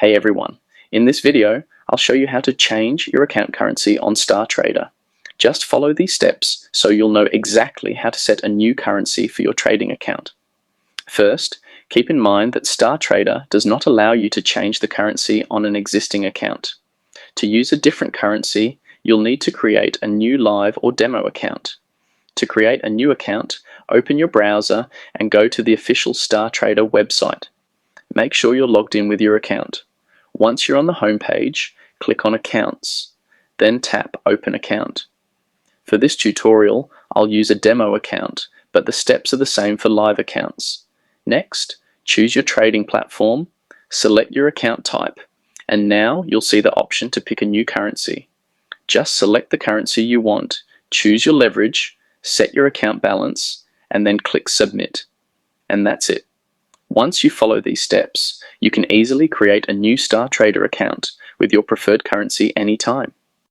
Hey everyone, in this video I'll show you how to change your account currency on StarTrader. Just follow these steps so you'll know exactly how to set a new currency for your trading account. First, keep in mind that StarTrader does not allow you to change the currency on an existing account. To use a different currency, you'll need to create a new live or demo account. To create a new account, open your browser and go to the official StarTrader website. Make sure you're logged in with your account. Once you're on the home page, click on Accounts, then tap Open Account. For this tutorial, I'll use a demo account, but the steps are the same for live accounts. Next, choose your trading platform, select your account type, and now you'll see the option to pick a new currency. Just select the currency you want, choose your leverage, set your account balance, and then click Submit. And that's it. Once you follow these steps, you can easily create a new StarTrader account with your preferred currency anytime.